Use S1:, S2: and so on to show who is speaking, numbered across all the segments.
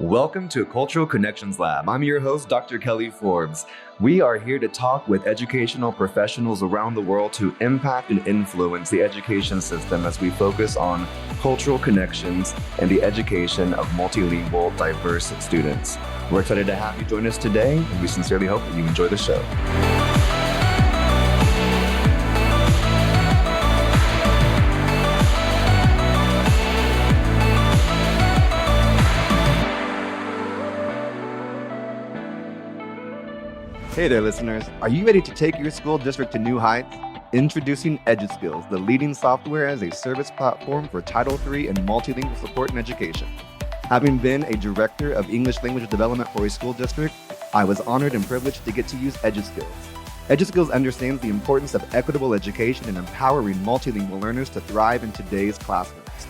S1: Welcome to Cultural Connections Lab. I'm your host, Dr. Kelly Forbes. We are here to talk with educational professionals around the world to impact and influence the education system as we focus on cultural connections and the education of multilingual, diverse students. We're excited to have you join us today, and we sincerely hope that you enjoy the show.
S2: Hey there, listeners. Are you ready to take your school district to new heights? Introducing EduSkills, the leading software as a service platform for Title III and multilingual support in education. Having been a director of English language development for a school district, I was honored and privileged to get to use EduSkills. EduSkills understands the importance of equitable education and empowering multilingual learners to thrive in today's classrooms.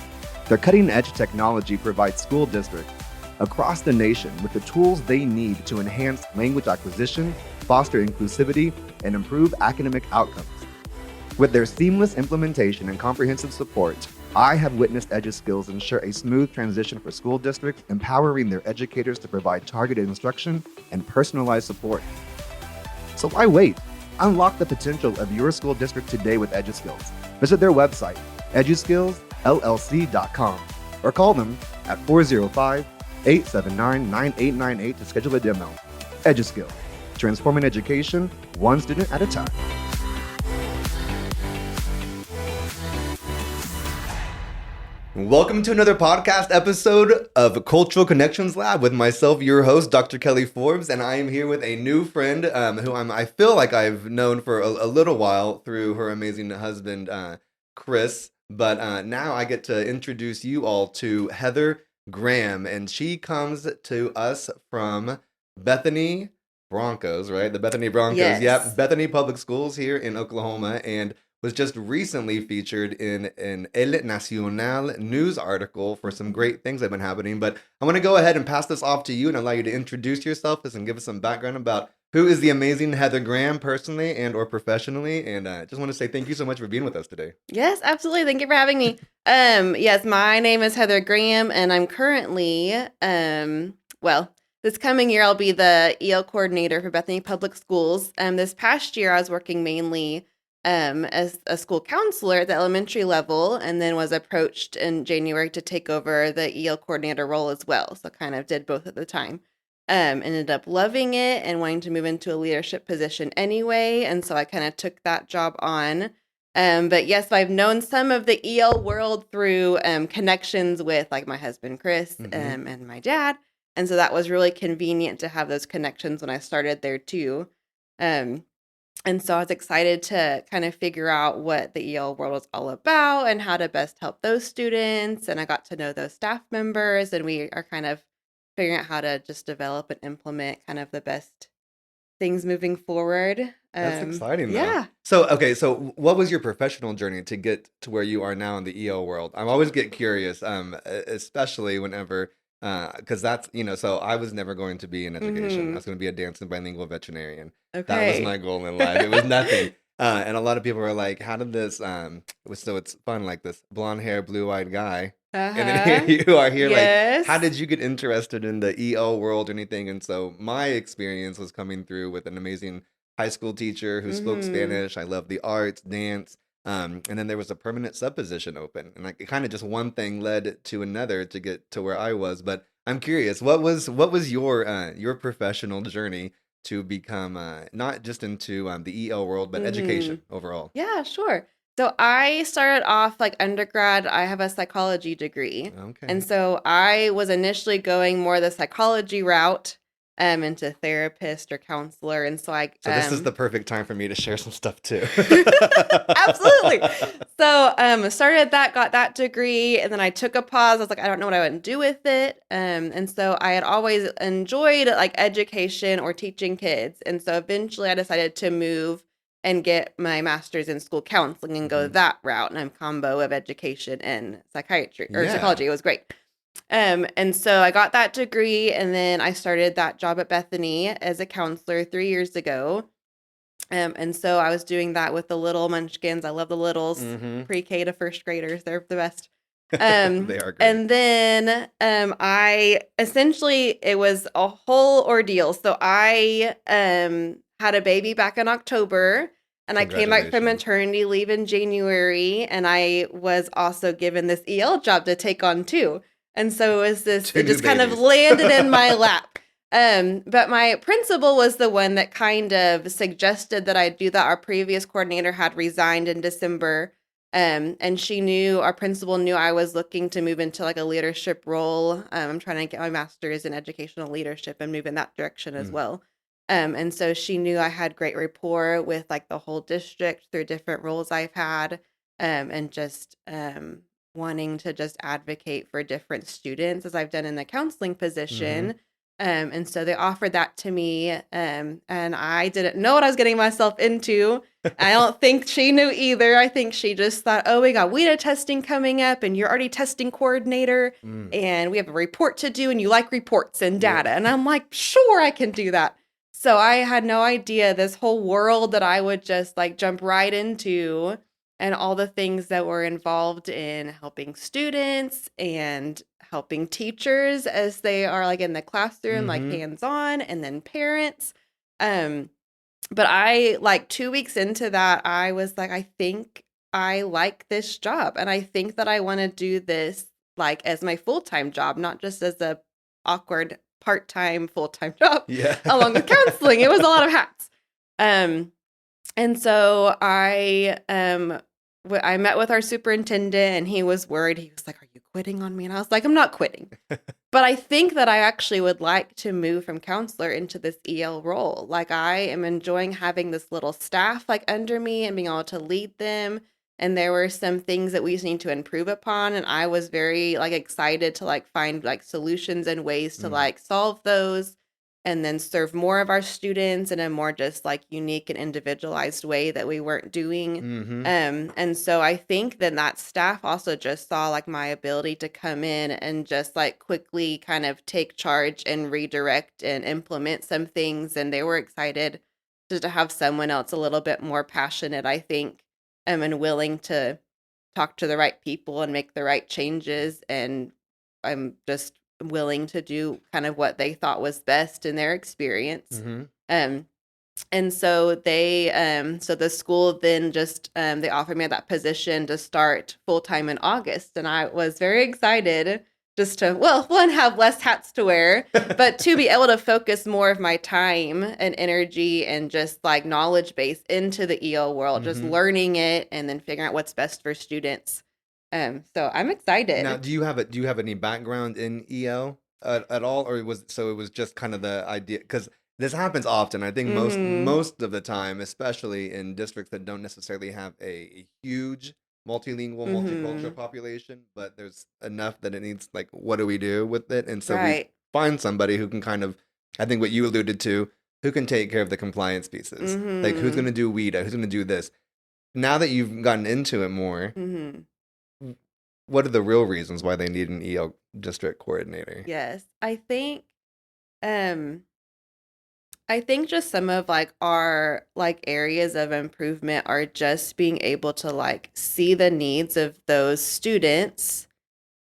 S2: Their cutting-edge technology provides school districts across the nation with the tools they need to enhance language acquisition, foster inclusivity, and improve academic outcomes. With their seamless implementation and comprehensive support, I have witnessed EduSkills ensure a smooth transition for school districts, empowering their educators to provide targeted instruction and personalized support. So why wait? Unlock the potential of your school district today with EduSkills. Visit their website, eduskillsllc.com, or call them at 405-879-9898 to schedule a demo. EduSkills, transforming education one student at a time.
S1: Welcome to another podcast episode of Cultural Connections Lab with myself, your host, Dr. Kelly Forbes, and I am here with a new friend who I feel like I've known for a little while through her amazing husband, Chris, but now I get to introduce you all to Heather Graham, and she comes to us from Bethany Broncos, right? The Bethany Broncos.
S3: Yes.
S1: Yep. Bethany Public Schools here in Oklahoma, and was just recently featured in an El Nacional news article for some great things that have been happening. But I want to go ahead and pass this off to you and allow you to introduce yourself and give us some background about who is the amazing Heather Graham personally and or professionally. And I just want to say thank you so much for being with us today.
S3: Yes, absolutely. Thank you for having me. Yes, my name is Heather Graham, and I'm currently, this coming year I'll be the EL coordinator for Bethany Public Schools. This past year I was working mainly as a school counselor at the elementary level, and then was approached in January to take over the EL coordinator role as well. So kind of did both at the time. Ended up loving it and wanting to move into a leadership position anyway. And so I kind of took that job on. But yes, I've known some of the EL world through connections with like my husband, Chris, and my dad. And so that was really convenient to have those connections when I started there too. And so I was excited to kind of figure out what the EL world was all about and how to best help those students. And I got to know those staff members, and we are kind of figuring out how to just develop and implement kind of the best things moving forward.
S1: That's exciting, though.
S3: Yeah.
S1: So what was your professional journey to get to where you are now in the EL world? I always get curious, especially whenever, because that's, so I was never going to be in education. I was going to be a dancing bilingual veterinarian.
S3: Okay.
S1: That was my goal in life. It was nothing. And a lot of people were like, how did this, so it's fun, like this blonde hair, blue-eyed guy. And then here you are here,
S3: Yes.
S1: like, how did you get interested in the EL world or anything? And so my experience was coming through with an amazing high school teacher who spoke Spanish. I loved the arts, dance. And then there was a permanent sub position open. And like, it kind of just one thing led to another to get to where I was. But I'm curious, what was your professional journey to become not just into the EL world, but education overall?
S3: Yeah, sure. So I started off like undergrad. I have a psychology degree.
S1: Okay.
S3: And so I was initially going more the psychology route into therapist or counselor. And so
S1: So this is the perfect time for me to share some stuff too.
S3: Absolutely. So started that, got that degree, and then I took a pause. I was like, I don't know what I would do with it. And so I had always enjoyed like education or teaching kids. And so eventually I decided to move and get my master's in school counseling and go that route. And I'm combo of education and psychiatry or psychology. It was great. And so I got that degree, and then I started that job at Bethany as a counselor 3 years ago. And so I was doing that with the little munchkins. I love the littles, pre-K to first graders. They're the best.
S1: They are great.
S3: And then I essentially, it was a whole ordeal. So I had a baby back in October, and I came back from
S1: Congratulations.
S3: maternity leave in January, and I was also given this EL job to take on too. And so it was this,
S1: Two
S3: it
S1: new
S3: just kind of
S1: babies.
S3: landed in my lap. But my principal was the one that kind of suggested that I do that. Our previous coordinator had resigned in December. And she knew, our principal knew I was looking to move into like a leadership role. I'm trying to get my master's in educational leadership and move in that direction as well. And so she knew I had great rapport with like the whole district through different roles I've had, and just wanting to just advocate for different students as I've done in the counseling position. And so they offered that to me, and I didn't know what I was getting myself into. I don't think she knew either. I think she just thought, oh, we got WIDA testing coming up, and you're already testing coordinator, and we have a report to do, and you like reports and data. And I'm like, sure, I can do that. So I had no idea this whole world that I would just like jump right into, and all the things that were involved in helping students and helping teachers as they are like in the classroom, like hands-on, and then parents. But I like 2 weeks into that, I was like, I think I like this job, and I think that I want to do this like as my full-time job, not just as a awkward part-time full-time job. Along with counseling. It was a lot of hats. And so I met with our superintendent, and he was worried. He was like, are you quitting on me? And I was like, I'm not quitting. But I think that I actually would like to move from counselor into this EL role. Like, I am enjoying having this little staff like under me and being able to lead them. And there were some things that we just need to improve upon. And I was very like excited to like find like solutions and ways to like solve those, and then serve more of our students in a more just like unique and individualized way that we weren't doing. And so I think then that staff also just saw like my ability to come in and just like quickly kind of take charge and redirect and implement some things. And they were excited just to have someone else a little bit more passionate, I think, and willing to talk to the right people and make the right changes. And I'm just willing to do kind of what they thought was best in their experience. And so so the school then just, they offered me that position to start full-time in August. And I was very excited just to, well, one, have less hats to wear, but to be able to focus more of my time and energy and just like knowledge base into the EL world, just learning it and then figuring out what's best for students. So I'm excited.
S1: Now, do you have any background in EL at all, or it was just kind of the idea? Because this happens often. I think most of the time, especially in districts that don't necessarily have a huge multilingual, multicultural population, but there's enough that it needs like, what do we do with it? And so we find somebody who can kind of, I think what you alluded to, who can take care of the compliance pieces, like who's going to do WIDA, who's going to do this. Now that you've gotten into it more. What are the real reasons why they need an EL district coordinator?
S3: Yes, I think just some of like our like areas of improvement are just being able to like see the needs of those students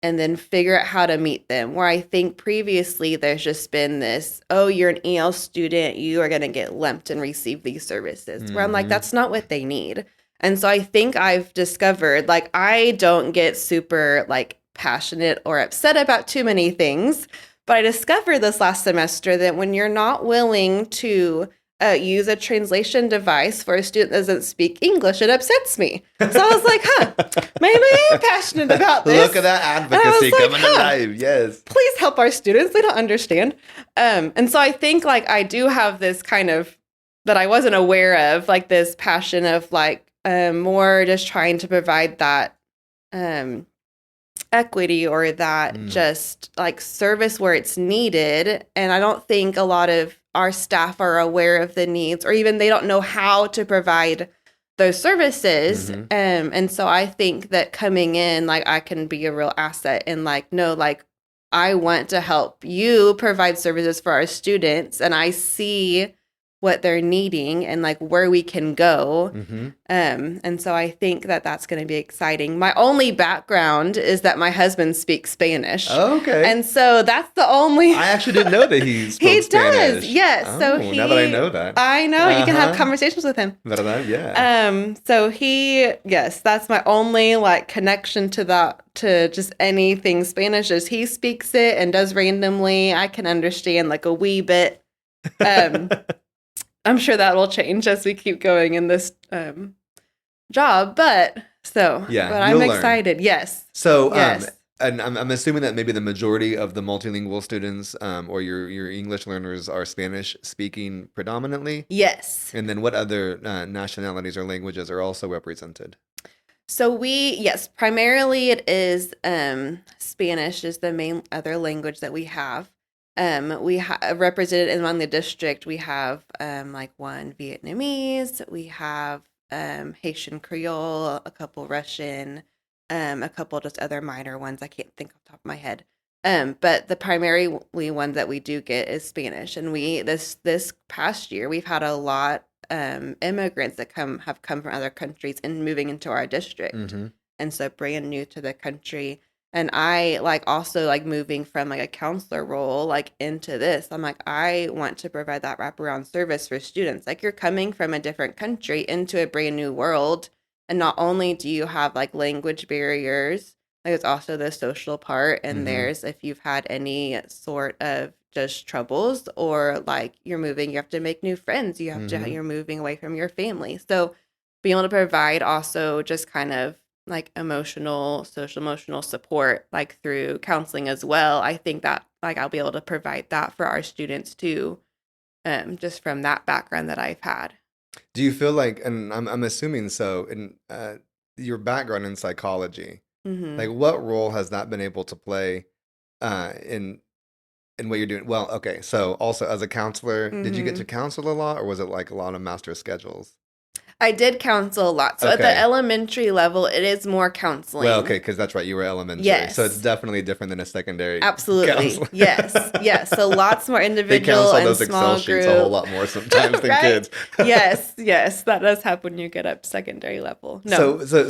S3: and then figure out how to meet them. Where I think previously there's just been this, oh, you're an EL student, you are going to get lumped and receive these services. Where I'm like, that's not what they need. And so I think I've discovered, like, I don't get super, like, passionate or upset about too many things. But I discovered this last semester that when you're not willing to use a translation device for a student that doesn't speak English, it upsets me. So I was like, maybe I am passionate about this.
S1: Look at that advocacy coming alive. Yes.
S3: Please help our students. They don't understand. And so I think, like, I do have this kind of, that I wasn't aware of, like, this passion of, like, more just trying to provide that equity or that just like service where it's needed. And I don't think a lot of our staff are aware of the needs, or even they don't know how to provide those services. And so I think that coming in, like, I can be a real asset and like, no, like, I want to help you provide services for our students. And I see what they're needing and like where we can go.
S1: Mm-hmm.
S3: And so I think that that's going to be exciting. My only background is that my husband speaks Spanish.
S1: Oh, okay.
S3: And so that's the only.
S1: I actually didn't know that he spoke
S3: He
S1: Spanish.
S3: does, yes.
S1: Oh,
S3: So
S1: now that I know that.
S3: I know, you can have
S1: Uh-huh.
S3: conversations with him.
S1: ¿Verdad? Yeah.
S3: So yes, that's my only like connection to that, to just anything Spanish is he speaks it and does randomly. I can understand like a wee bit. I'm sure that will change as we keep going in this job, but I'm
S1: you'll learn.
S3: excited. Yes.
S1: So,
S3: Yes.
S1: and I'm assuming that maybe the majority of the multilingual students, or your English learners, are Spanish speaking predominantly.
S3: Yes.
S1: And then what other nationalities or languages are also represented?
S3: So primarily it is Spanish is the main other language that we have. We have represented among the district. We have like one Vietnamese. We have Haitian Creole, a couple Russian, a couple just other minor ones I can't think off the top of my head. But the primary one that we do get is Spanish, and this past year we've had a lot immigrants that have come from other countries and moving into our district,
S1: Mm-hmm.
S3: and so brand new to the country. And I like also like moving from like a counselor role like into this. I'm like, I want to provide that wraparound service for students. Like you're coming from a different country into a brand new world. And not only do you have like language barriers, like it's also the social part. And
S1: Mhm.
S3: there's, if you've had any sort of just troubles or like you're moving, you have to make new friends. You have to,
S1: Mhm.
S3: you're moving away from your family. So being able to provide also just kind of like social emotional support, like through counseling as well. I think that like I'll be able to provide that for our students too, just from that background that I've had.
S1: Do you feel like, and I'm assuming so, in your background in psychology,
S3: Mm-hmm.
S1: like what role has that been able to play in what you're doing? Well, okay, so also as a counselor, did you get to counsel a lot, or was it like a lot of master schedules?
S3: I did counsel a lot. So at the
S1: Okay.
S3: elementary level, it is more counseling.
S1: Well, okay, because that's right, you were elementary,
S3: Yes.
S1: so it's definitely different than a secondary.
S3: Absolutely.
S1: counselor.
S3: Yes. So lots more
S1: They
S3: individual
S1: counsel
S3: and
S1: those
S3: small
S1: Excel sheets
S3: group.
S1: a whole lot more sometimes than
S3: Right?
S1: kids.
S3: Yes, that does happen when you get up secondary level. No.
S1: So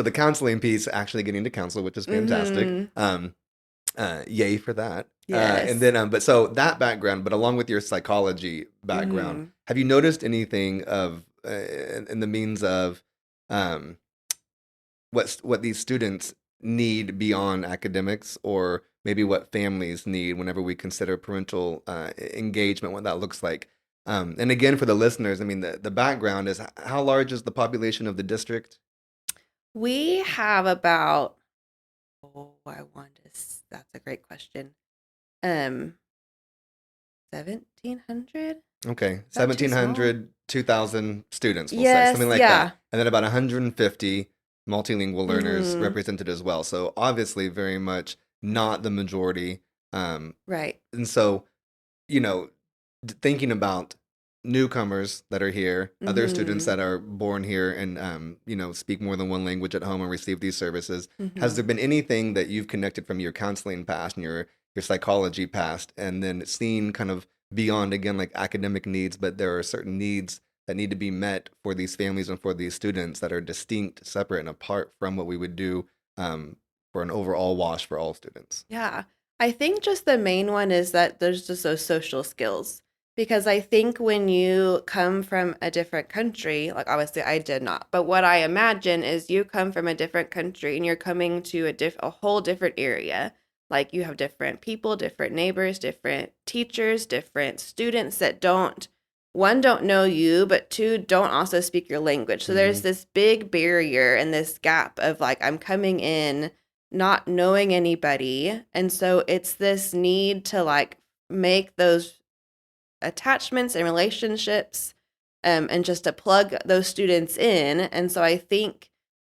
S1: the counseling piece, actually getting to counsel, which is fantastic. Yay for that.
S3: Yes.
S1: And then, but so that background, but along with your psychology background, have you noticed anything of in the means of what these students need beyond academics, or maybe what families need whenever we consider parental engagement, what that looks like? And again, for the listeners, I mean, the background is, how large is the population of the district?
S3: We have about, that's a great question. 1,700?
S1: Okay,
S3: Not too
S1: 1,700, 2,000 students, we'll say,
S3: Yes,
S1: something like
S3: yeah.
S1: that. And then about 150 multilingual learners
S3: Mhm.
S1: represented as well. So obviously very much not the majority.
S3: Right.
S1: And so, thinking about newcomers that are here, other students
S3: Mhm.
S1: that are born here and, speak more than one language at home and receive these services, has there been anything that you've connected from your counseling past and your psychology past, and then seen kind of beyond, again, like academic needs, but there are certain needs that need to be met for these families and for these students that are distinct, separate, and apart from what we would do for an overall wash for all students?
S3: Yeah. I think just the main one is that there's just those social skills. Because I think when you come from a different country, like obviously I did not, but what I imagine is you come from a different country and you're coming to a whole different area. Like you have different people, different neighbors, different teachers, different students that don't know you, but two, don't also speak your language. So there's this big barrier and this gap of like, I'm coming in not knowing anybody. And so it's this need to like make those attachments and relationships and just to plug those students in. And so I think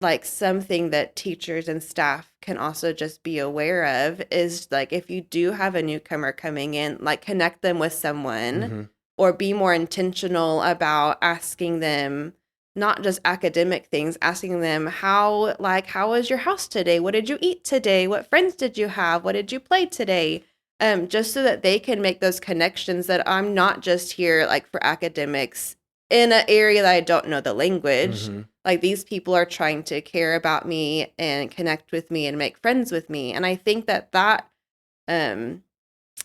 S3: like something that teachers and staff can also just be aware of is like if you do have a newcomer coming in, like connect them with someone or be more intentional about asking them not just academic things, asking them how was your house today? What did you eat today? What friends did you have? What did you play today? just so that they can make those connections, that I'm not just here like for academics in an area that I don't know the language.
S1: Mm-hmm.
S3: Like, these people are trying to care about me and connect with me and make friends with me. And I think that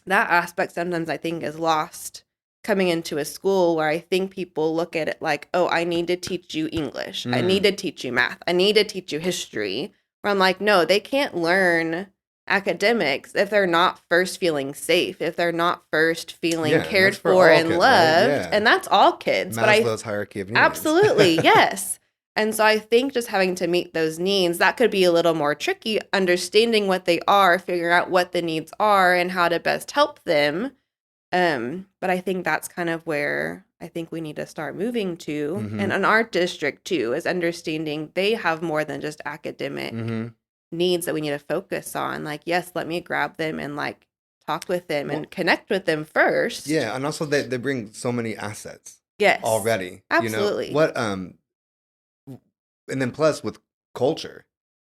S3: aspect sometimes I think is lost coming into a school, where I think people look at it like, oh, I need to teach you English. I need to teach you math. I need to teach you history. Where I'm like, no, they can't learn academics if they're not first feeling safe, if they're not first feeling
S1: Yeah, and
S3: cared
S1: that's for
S3: for
S1: all
S3: and
S1: kids, right?
S3: loved.
S1: Yeah.
S3: And that's all kids. But
S1: Maslow's hierarchy of needs.
S3: absolutely, yes. And so I think just having to meet those needs, that could be a little more tricky, understanding what they are, figuring out what the needs are and how to best help them. But I think that's kind of where I think we need to start moving to.
S1: Mm-hmm.
S3: And in our district too, is understanding they have more than just academic
S1: Mm-hmm.
S3: needs that we need to focus on. Like, yes, let me grab them and like talk with them and connect with them first.
S1: Yeah, and also they bring so many assets
S3: Yes.
S1: already.
S3: Absolutely.
S1: You know what? And then plus with culture.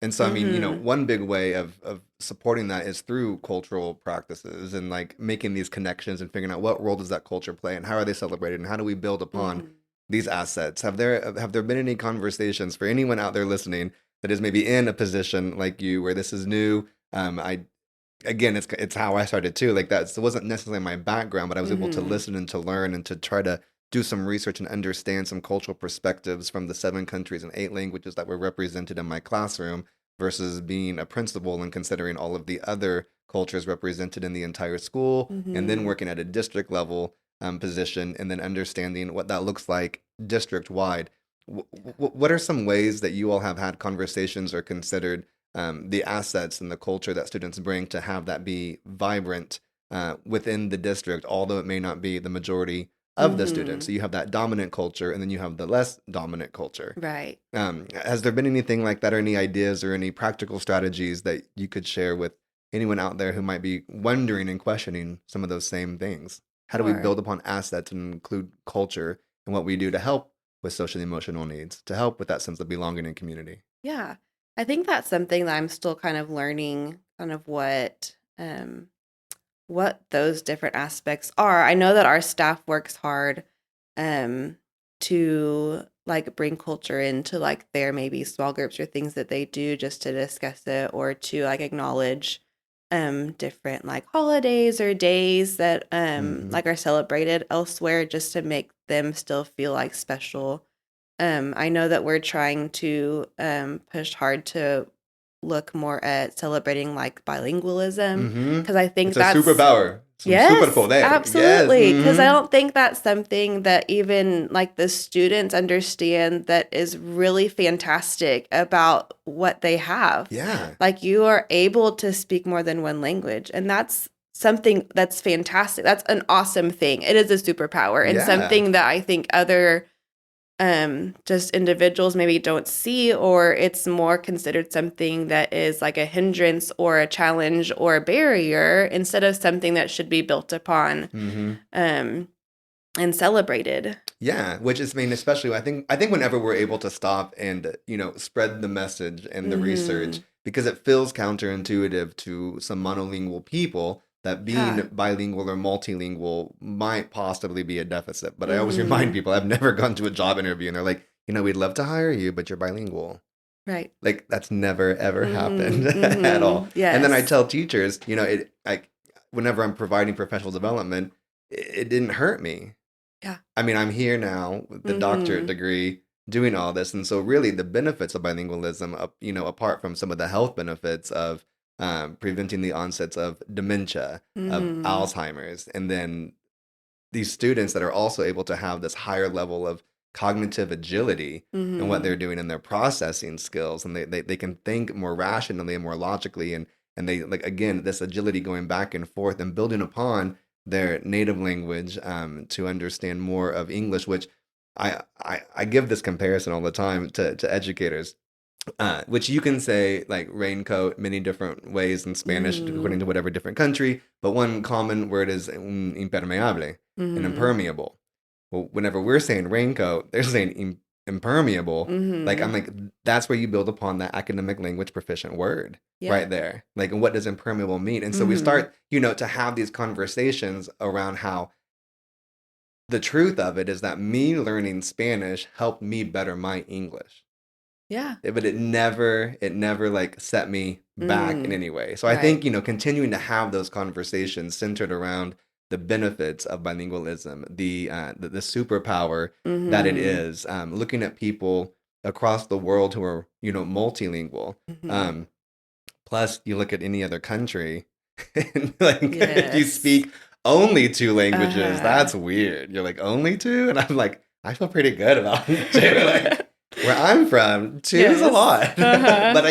S1: And so, I mean, one big way of supporting that is through cultural practices and like making these connections and figuring out what role does that culture play and how are they celebrated and how do we build upon these assets. Have there been any conversations for anyone out there listening that is maybe in a position like you where this is new? Again, it's how I started too. Like, it wasn't necessarily my background, but I was able to listen and to learn and to try to do some research and understand some cultural perspectives from the 7 countries and 8 languages that were represented in my classroom versus being a principal and considering all of the other cultures represented in the entire school, and then working at a district level position and then understanding what that looks like district wide. What are some ways that you all have had conversations or considered the assets and the culture that students bring to have that be vibrant within the district, although it may not be the majority of the students? So you have that dominant culture and then you have the less dominant culture.
S3: Right.
S1: Has there been anything like that, or any ideas or any practical strategies that you could share with anyone out there who might be wondering and questioning some of those same things? How do we build upon assets and include culture and what we do to help with social and emotional needs, to help with that sense of belonging and community?
S3: Yeah. I think that's something that I'm still kind of learning, kind of what those different aspects are. I know that our staff works hard to like bring culture into like their maybe small groups or things that they do just to discuss it or to like acknowledge different like holidays or days that like are celebrated elsewhere, just to make them still feel like special. I know that we're trying to push hard to look more at celebrating like bilingualism, because I think
S1: It's
S3: that's
S1: a superpower.
S3: yes,
S1: Superpoder.
S3: absolutely.
S1: Yes.
S3: Because I don't think that's something that even like the students understand that is really fantastic about what they have.
S1: Yeah.
S3: Like, you are able to speak more than one language, and that's something that's fantastic. That's an awesome thing. It is a superpower and
S1: Yeah.
S3: something that I think other just individuals maybe don't see, or it's more considered something that is like a hindrance or a challenge or a barrier instead of something that should be built upon and celebrated.
S1: Yeah, which is, I mean, especially I think whenever we're able to stop and spread the message and the research, because it feels counterintuitive to some monolingual people that being bilingual or multilingual might possibly be a deficit. But I always remind people, I've never gone to a job interview and they're like, we'd love to hire you, but you're bilingual.
S3: Right.
S1: Like, that's never, ever happened at all.
S3: Yes.
S1: And then I tell teachers, whenever I'm providing professional development, it didn't hurt me.
S3: Yeah.
S1: I mean, I'm here now with the doctorate degree doing all this. And so really the benefits of bilingualism, apart from some of the health benefits of preventing the onsets of dementia, of Alzheimer's, and then these students that are also able to have this higher level of cognitive agility in what they're doing in their processing skills, and they can think more rationally and more logically, and they, like, again, this agility going back and forth and building upon their native language to understand more of English, which I give this comparison all the time to educators, which you can say like raincoat many different ways in Spanish according to whatever different country, but one common word is impermeable, and impermeable. Well, whenever we're saying raincoat, they're saying impermeable, like I'm
S3: Mm-hmm.
S1: like, that's where you build upon that academic language proficient word
S3: Yeah.
S1: right there. Like, and what does impermeable mean? And so we
S3: Mm-hmm.
S1: start, to have these conversations around how the truth of it is that me learning Spanish helped me better my English.
S3: Yeah.
S1: But it never like set me back in any way. So I
S3: Right.
S1: think, continuing to have those conversations centered around the benefits of bilingualism, the superpower that it
S3: Mm-hmm.
S1: is, looking at people across the world who are, multilingual.
S3: Mm-hmm.
S1: Um, Plus, you look at any other country, and like if you
S3: Yes.
S1: speak only two languages,
S3: Uh-huh.
S1: that's weird. You're like, only two? And I'm like, I feel pretty good about two. Like where I'm from, two is a
S3: Yes.
S1: lot.
S3: Uh-huh.
S1: But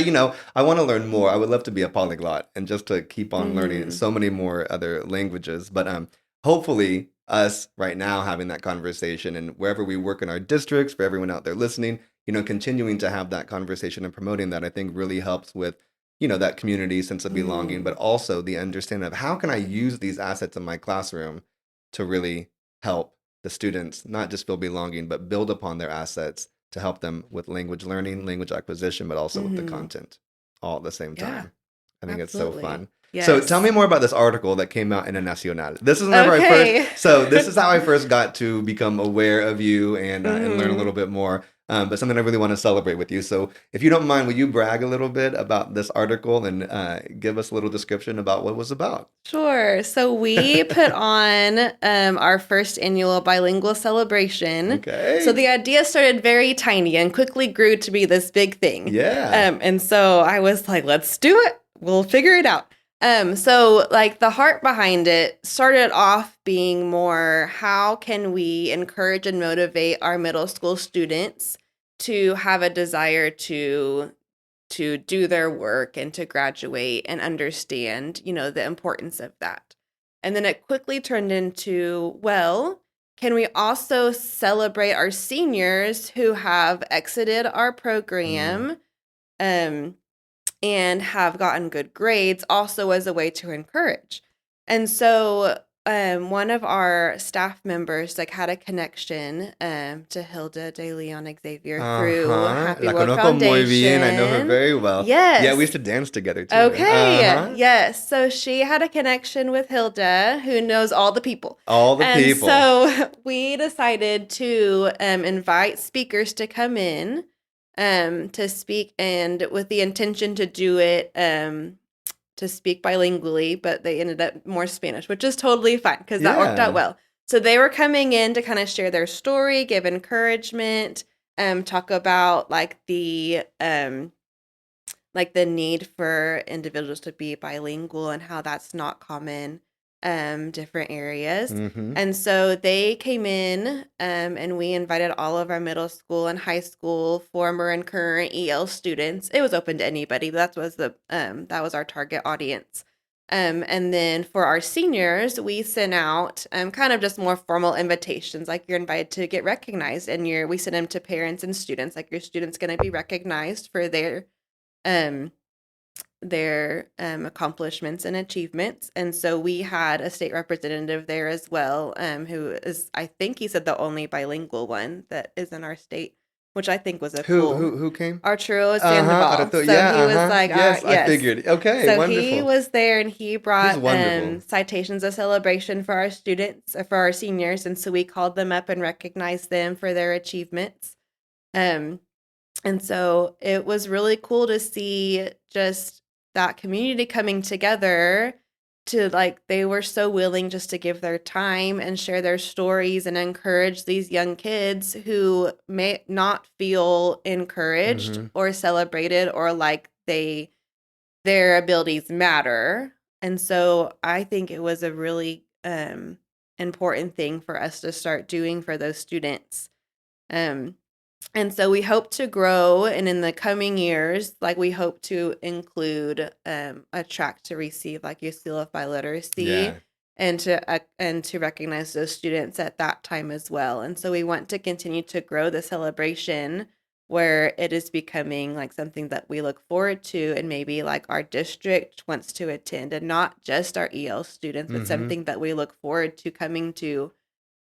S1: I want to learn more. I would love to be a polyglot and just to keep on learning
S3: Mm-hmm.
S1: so many more other languages. But hopefully us right now having that conversation, and wherever we work in our districts, for everyone out there listening, continuing to have that conversation and promoting that, I think really helps with that community sense of belonging,
S3: Mm-hmm.
S1: but also the understanding of how can I use these assets in my classroom to really help the students not just feel belonging, but build upon their assets to help them with language learning, language acquisition, but also with the
S3: Mm-hmm.
S1: content all at the same
S3: Yeah,
S1: time. I think it's so
S3: absolutely.
S1: fun. So tell me
S3: Yes.
S1: more about this article that came out in a Nacional. This is whenever I first,
S3: Okay.
S1: so this is how I first got to become aware of you and learn a
S3: Mm-hmm.
S1: little bit more. But something I really want to celebrate with you. So if you don't mind, will you brag a little bit about this article and give us a little description about what it was about?
S3: Sure. So we put on our first annual bilingual celebration. So
S1: Okay.
S3: the idea started very tiny and quickly grew to be this big thing.
S1: Yeah.
S3: And so I was like, let's do it. We'll figure it out. So like the heart behind it started off being more, how can we encourage and motivate our middle school students to have a desire to do their work and to graduate and understand, the importance of that. And then it quickly turned into, well, can we also celebrate our seniors who have exited our
S1: Mm.
S3: program um, and have gotten good grades also as a way to encourage? And so one of our staff members like had a connection to Hilda de Leon Xavier through
S1: Uh-huh.
S3: Happy
S1: La
S3: World
S1: conozco muy bien. I know her
S3: Foundation.
S1: very well. Yeah, we used
S3: Yes.
S1: to dance together too.
S3: Okay.
S1: Uh-huh.
S3: Yes. So she had a connection with Hilda, who knows all the people.
S1: All the
S3: And
S1: people.
S3: so we decided to invite speakers to come in to speak, and with the intention to do it to speak bilingually, but they ended up more Spanish, which is totally fine because that worked out
S1: Yeah.
S3: well. So they were coming in to kind of share their story, give encouragement, talk about like the need for individuals to be bilingual and how that's not common different areas.
S1: Mm-hmm.
S3: And so they came in and we invited all of our middle school and high school former and current EL students. It was open to anybody, but that was our target audience. And then for our seniors, we sent out kind of just more formal invitations, like you're invited to get recognized, and we sent them to parents and students, like your student's going to be recognized for um, accomplishments and achievements. And so we had a state representative there as well, who is, I think he said, the only bilingual one that is in our state, which I think was a
S1: Who
S3: cool.
S1: who who came?
S3: Arturo
S1: Uh-huh.
S3: Sandoval. So
S1: Yeah,
S3: he was
S1: uh-huh.
S3: like,
S1: Yes, I
S3: yes.
S1: figured. Okay,
S3: So he
S1: wonderful.
S3: was there and he
S1: He's
S3: brought
S1: wonderful.
S3: citations of celebration for our students, for our seniors. And so we called them up and recognized them for their achievements. And so it was really cool to see just that community coming together to they were so willing just to give their time and share their stories and encourage these young kids who may not feel encouraged
S1: Mm-hmm.
S3: or celebrated or like their abilities matter. And so I think it was a really important thing for us to start doing for those students. And so we hope to grow, and in the coming years, we hope to include a track to receive your seal of biliteracy,
S1: Yeah.
S3: and to recognize those students at that time as well. And so we want to continue to grow the celebration where it is becoming something that we look forward to, and maybe our district wants to attend, and not just our EL students, but
S1: Mm-hmm.
S3: something that we look forward to coming to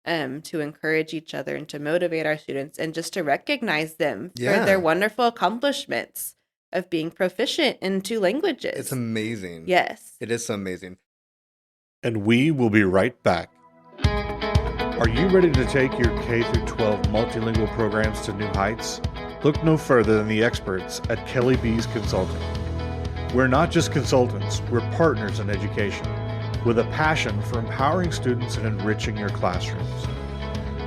S3: to encourage each other and to motivate our students and just to recognize them for their
S1: Yeah.
S3: wonderful accomplishments of being proficient in 2
S1: It's
S3: languages.
S1: amazing.
S3: Yes.
S1: It is so amazing.
S4: And we will be right back. Are you ready to take your K through 12 multilingual programs to new heights? Look no further than the experts at Kelly B's Consulting. We're not just consultants, we're partners in education, with a passion for empowering students and enriching your classrooms.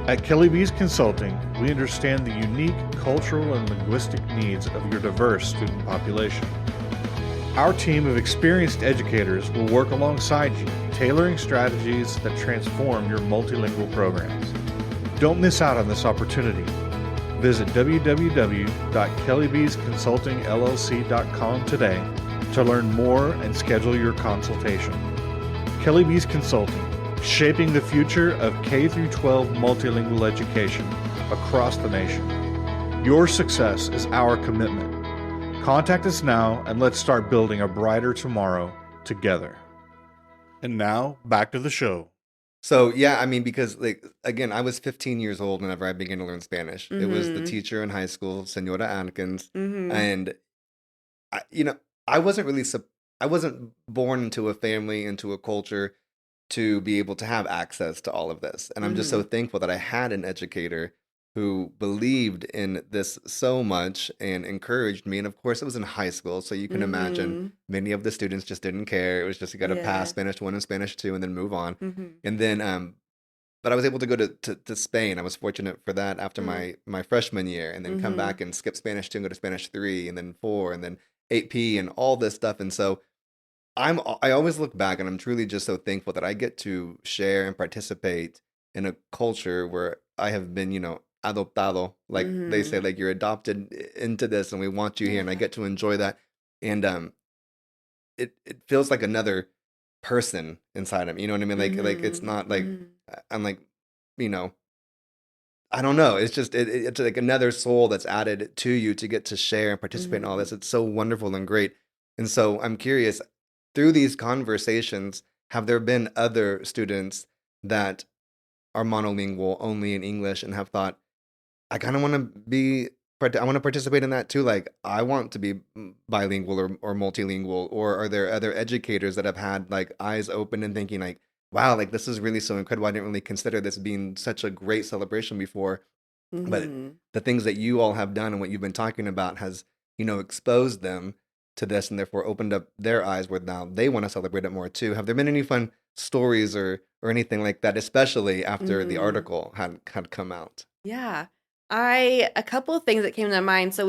S4: At Kelly B's Consulting, we understand the unique cultural and linguistic needs of your diverse student population. Our team of experienced educators will work alongside you, tailoring strategies that transform your multilingual programs. Don't miss out on this opportunity. Visit www.kellybsconsultingllc.com today to learn more and schedule your consultation. Kelly B's Consulting, shaping the future of K through 12 multilingual education across the nation. Your success is our commitment. Contact us now and let's start building a brighter tomorrow together. And now, back to the show.
S1: So yeah, I mean, because like again, I was 15 years old whenever I began to learn Spanish. It was the
S3: Mhm.
S1: teacher in high school, Senora Atkins,
S3: Mhm.
S1: and you know, I wasn't really I wasn't born into a family, into a culture to be able to have access to all of this. And I'm just so
S3: Mhm.
S1: thankful that I had an educator who believed in this so much and encouraged me. And of course, it was in high school, so you can imagine
S3: Mhm.
S1: many of the students just didn't care. It was just you got to pass
S3: Yeah.
S1: Spanish 1 and Spanish 2 and then move on.
S3: Mhm.
S1: And then but I was able to go to Spain. I was fortunate for that after
S3: Mm.
S1: my freshman year, and then come
S3: Mhm.
S1: back and skip Spanish 2 and go to Spanish 3 and then 4 and then 8P and all this stuff. And so I always look back and I'm truly just so thankful that I get to share and participate in a culture where I have been, adoptado, like they say,
S3: Mhm.
S1: like you're adopted into this and we want you here, and I
S3: Yeah.
S1: get to enjoy that. And it feels like another person inside of me. You know what I mean? Like it's
S3: Mhm.
S1: not like
S3: Mhm.
S1: I'm like, you know, I don't know. It's just it's like another soul that's added to you to get to share and participate in all this.
S3: Mhm.
S1: It's so wonderful and great. And so I'm curious, through these conversations, have there been other students that are monolingual only in English and have thought, I kind of want to I want to participate in that too. Like I want to be bilingual or multilingual. Or are there other educators that have had like eyes open and thinking like, wow, like this is really so incredible. I didn't really consider this being such a great celebration before. But
S3: Mhm.
S1: the things that you all have done and what you've been talking about has, exposed them to this and therefore opened up their eyes where now they want to celebrate it more too. Have there been any fun stories or anything like that, especially after the
S3: Mhm.
S1: article had come out?
S3: Yeah. A couple of things that came to mind. So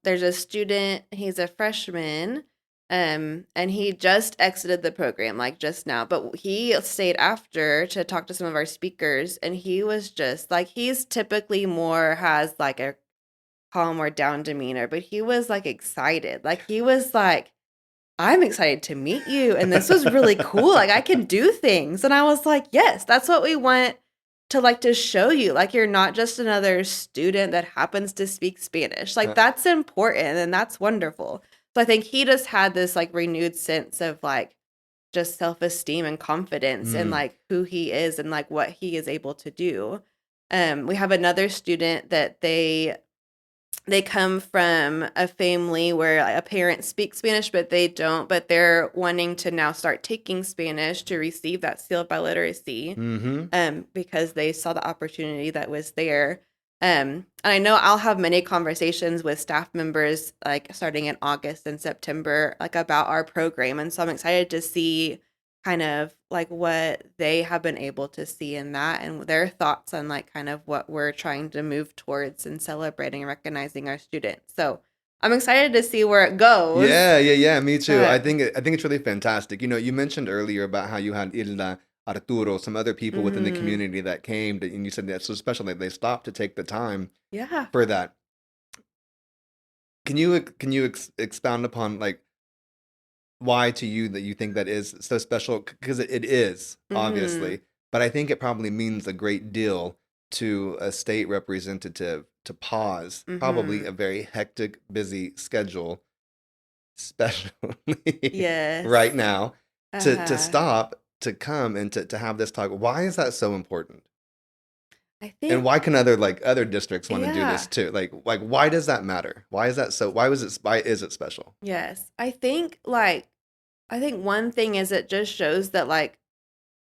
S3: there's a student, he's a freshman, and he just exited the program like just now, but he stayed after to talk to some of our speakers, and he was just like, he's typically more has like a calm or down demeanor, but he was like excited. Like he was like, I'm excited to meet you. And this was really cool. Like I can do things. And I was like, yes, that's what we want to show you. Like you're not just another student that happens to speak Spanish. Like
S1: Uh,
S3: that's important and that's wonderful. So I think he just had this like renewed sense of like just self-esteem and confidence in
S1: mm,
S3: like who he is and like what he is able to do. We have another student that they come from a family where like, a parent speaks Spanish, but they don't, but they're wanting to now start taking Spanish to receive that seal of biliteracy,
S1: mm-hmm.
S3: because they saw the opportunity that was there. And I know I'll have many conversations with staff members, like starting in August and September, like about our program. And so I'm excited to see kind of like what they have been able to see in that and their thoughts on like kind of what we're trying to move towards and celebrating and recognizing our students. So I'm excited to see where it goes.
S1: Yeah, yeah, yeah, me too. I
S3: Uh,
S1: think I think it's really fantastic. You mentioned earlier about how you had Ilda, Arturo, some other people within the
S3: mhm.
S1: community that came, and you said that's so special that they stopped to take the time
S3: Yeah.
S1: for that. Can you expound upon like why to you that you think that is so special? Because it is
S3: Mhm.
S1: obviously, but I think it probably means a great deal to a state representative to pause probably a
S3: Mhm.
S1: very hectic, busy schedule, especially right
S3: Yes.
S1: now, to
S3: Uh-huh.
S1: stop, to come and to have this talk. Why is that so important?
S3: I
S1: And
S3: think,
S1: why can other districts want to do
S3: yeah,
S1: this too? Like why does that matter? Why is that so? Why is it special?
S3: yes. I think one thing is it just shows that like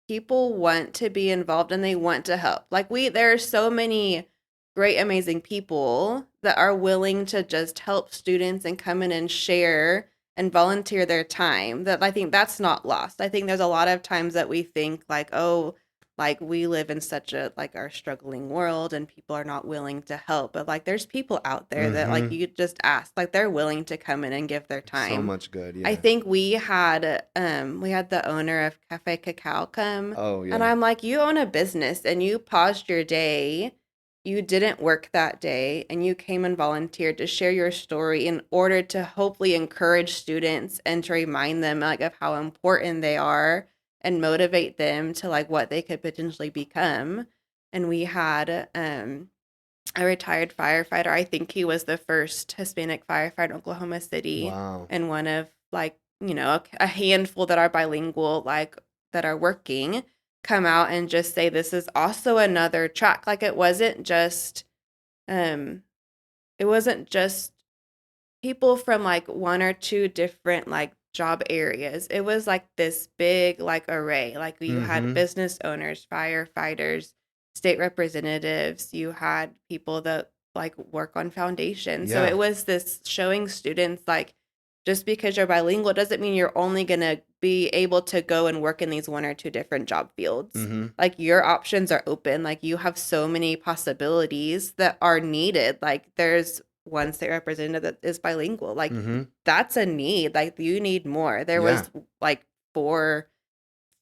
S3: people want to be involved and they want to help. Like there are so many great, amazing people that are willing to just help students and come in and share and volunteer their time. That I think that's not lost. I think there's a lot of times that we think like, oh, like we live in such a like our struggling world and people are not willing to help. But like there's people out there that like
S1: Mm-hmm.
S3: you just ask, like they're willing to come in and give their
S1: So
S3: time.
S1: much good,
S3: I
S1: yeah.
S3: think we had the owner of Cafe Cacao come,
S1: Oh
S3: and
S1: yeah.
S3: I'm like, "You own a business and you paused your day. You didn't work that day and you came and volunteered to share your story in order to hopefully encourage students and to remind them like of how important they are and motivate them to like what they could potentially become." And we had a retired firefighter. I think he was the first Hispanic firefighter in Oklahoma City,
S1: Wow.
S3: and one of like, a handful that are bilingual, like that are working, come out and just say this is also another track. Like um it wasn't just people from like one or two different like job areas. It was like this big like array. Like you had
S1: Mm-hmm.
S3: business owners, firefighters, state representatives, you had people that like work on foundations. So
S1: Yeah.
S3: it was this showing students like just because you're bilingual doesn't mean you're only going to be able to go and work in these one or two different job fields.
S1: Mm-hmm.
S3: Like your options are open. Like you have so many possibilities that are needed. Like there's one state representative that is bilingual. Like
S1: Mm-hmm.
S3: that's a need. Like you need more. There
S1: Yeah.
S3: was like four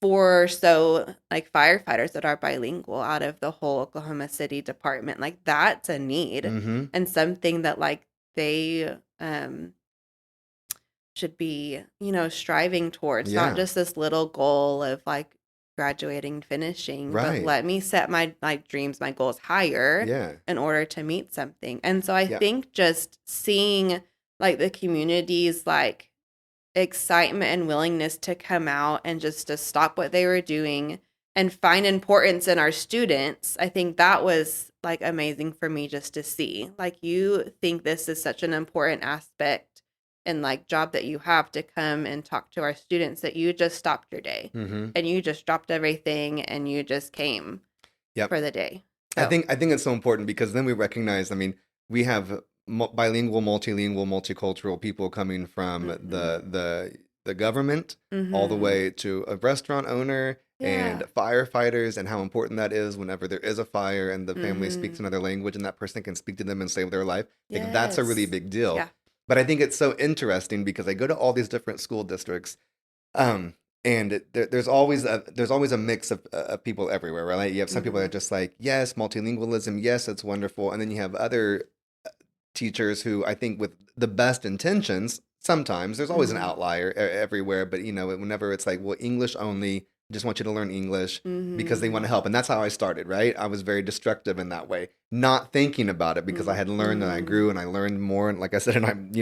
S3: or so like firefighters that are bilingual out of the whole Oklahoma City department. Like that's a need
S1: Mm-hmm.
S3: and something that like they should be, striving towards, not
S1: Yeah.
S3: just this little goal of like graduating, finishing, but
S1: Right.
S3: let me set my dreams, my goals higher
S1: Yeah.
S3: in order to meet something. And so I
S1: Yeah.
S3: think just seeing like the community's like excitement and willingness to come out and just to stop what they were doing and find importance in our students, I think that was like amazing for me just to see. Like you think this is such an important aspect and like job that you have to come and talk to our students that you just stopped your day
S1: Mm-hmm.
S3: and you just dropped everything and you just came
S1: Yep.
S3: for the day.
S1: I
S3: So,
S1: think I think it's so important because then we recognize. I mean, we have bilingual, multilingual, multicultural people coming from
S3: mhm.
S1: the government all the
S3: Mhm.
S1: way to a restaurant owner and
S3: Yeah.
S1: firefighters, and how important that is whenever there is a fire and the family speaks
S3: Mhm.
S1: another language and that person can speak to them and save their life. Like that's a really
S3: Yes.
S1: big deal.
S3: Yeah.
S1: But I think it's so interesting because I go to all these different school districts. Um, and there's always a mix of people everywhere, right? Like, you have some people that are
S3: Mhm.
S1: just like, yes, multilingualism, yes, it's wonderful, and then you have other teachers who I think with the best intentions, sometimes there's always an
S3: Mhm.
S1: outlier everywhere, but whenever it's like, well, English only, just want you to learn English because they want to
S3: Mhm.
S1: help, and that's how I started, right? I was very destructive in that way, not thinking about it because I had learned and I
S3: Mhm.
S1: grew and I learned more, and like I said, and I'm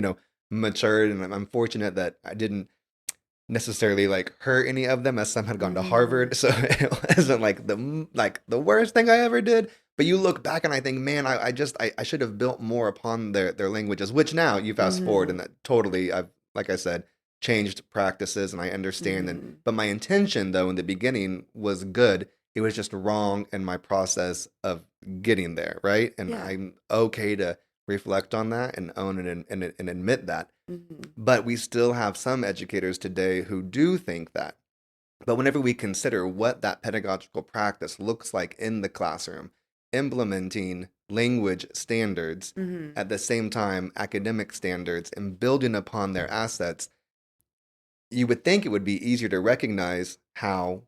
S1: matured, and I'm fortunate that I didn't necessarily like hurt any of them as some had gone to
S3: Mhm.
S1: Harvard. So it wasn't like the worst thing I ever did. But you look back and I think, man, I should have built more upon their languages, which now you fast forward
S3: Mhm.
S1: and that totally I've, like I said, changed practices and I understand. And
S3: Mhm.
S1: but my intention though in the beginning was good. It was just wrong in my process of getting there, right? And
S3: Yeah.
S1: I'm okay to reflect on that and own it and admit that.
S3: Mhm.
S1: But we still have some educators today who do think that. But whenever we consider what that pedagogical practice looks like in the classroom, implementing language standards
S3: Mhm.
S1: at the same time academic standards and building upon their assets, you would think it would be easier to recognize how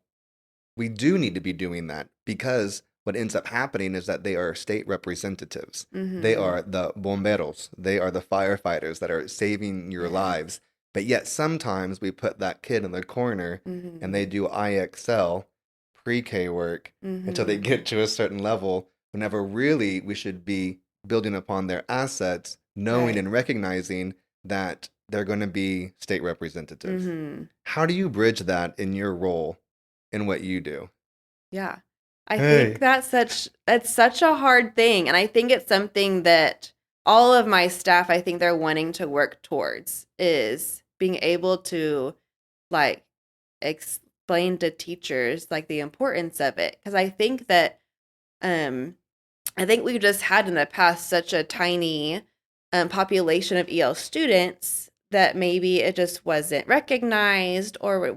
S1: we do need to be doing that because what ends up happening is that they are state representatives. They are
S3: Mhm.
S1: the bomberos. They are the firefighters that are saving your
S3: Yes.
S1: lives. But yet sometimes we put that kid in the corner and they
S3: Mhm.
S1: do IXL, pre-K work until they
S3: Mhm.
S1: get to a certain level, whenever really we should be building upon their assets, knowing
S3: Right.
S1: and recognizing that they're going to be state representatives.
S3: Mhm.
S1: How do you bridge that in your role in what you do?
S3: Yeah. I think that's such a hard thing. And I think it's something that all of my staff, I think they're wanting to work towards, is being able to like explain to teachers like the importance of it. Because I think that I think we've just had in the past such a tiny population of EL students that maybe it just wasn't recognized, or our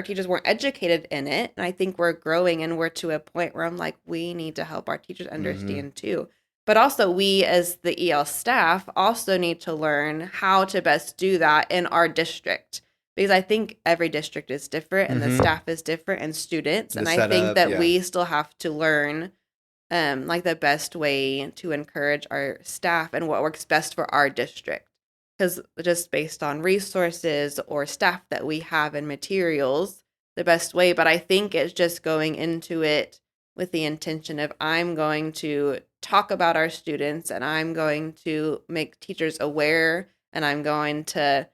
S3: teachers weren't educated in it. And I think we're growing, and we're to a point where I'm like, we need to help our teachers understand too. But also we as the EL staff also need to learn how to best do that in our district, because I think every district is different and the staff is different and students. And I think that we still have to learn like the best way to encourage our staff and what works best for our district. Because just based on resources or staff that we have and materials, the best way. But I think it's just going into it with the intention of, I'm going to talk about our students, and I'm going to make teachers aware, and I'm going to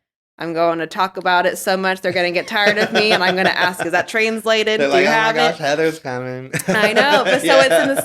S3: talk about it so much they're going to get tired of me, and I'm going to ask, is that translated?
S1: They're
S3: Do
S1: like,
S3: you
S1: oh
S3: have
S1: my gosh,
S3: it?
S1: Heather's coming.
S3: I know. But so it's in this,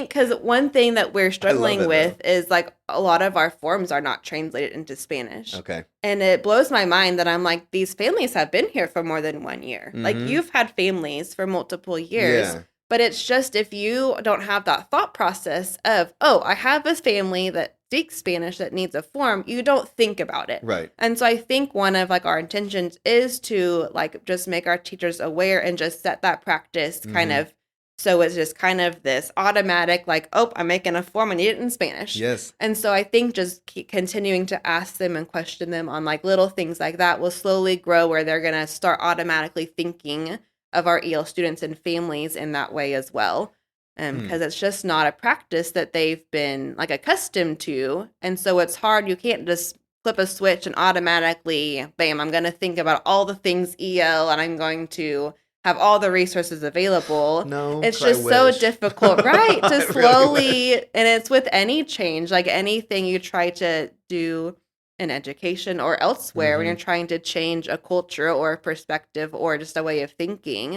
S3: because one thing that we're struggling with is like a lot of our forms are not translated into Spanish.
S1: Okay.
S3: And it blows my mind that I'm like, these families have been here for more than 1 year. Like, you've had families for multiple years.
S1: Yeah.
S3: But it's just, if you don't have that thought process of, oh, I have this family that speaks Spanish that needs a form, you don't think about it.
S1: Right.
S3: And so I think one of like our intentions is to like just make our teachers aware and just set that practice kind of, so it's just kind of this automatic, like, oh, I'm making a form, I need it in Spanish.
S1: Yes.
S3: And so I think just keep continuing to ask them and question them on like little things like that will slowly grow, where they're going to start automatically thinking of our EL students and families in that way as well. Because it's just not a practice that they've been like accustomed to. And so it's hard. You can't just flip a switch and automatically, bam, I'm going to think about all the things EL, and I'm going to have all the resources available.
S1: No,
S3: it's just so difficult, right? To slowly, and it's with any change, like anything you try to do in education or elsewhere, when you're trying to change a culture or a perspective or just a way of thinking,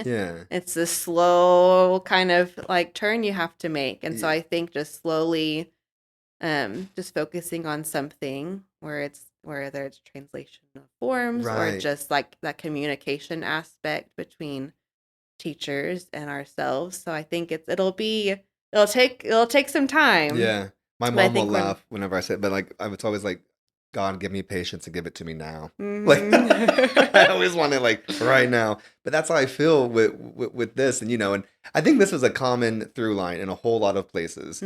S3: it's this slow kind of like turn you have to make. And so I think just slowly just focusing on something whether it's translation of forms or just like that communication aspect between teachers and ourselves. So I think it'll take some time.
S1: Yeah. My mom will laugh whenever I say it, but like it's always like, God, give me patience and give it to me now. Like, I always want it like right now. But that's how I feel with this. And, and I think this is a common through line in a whole lot of places,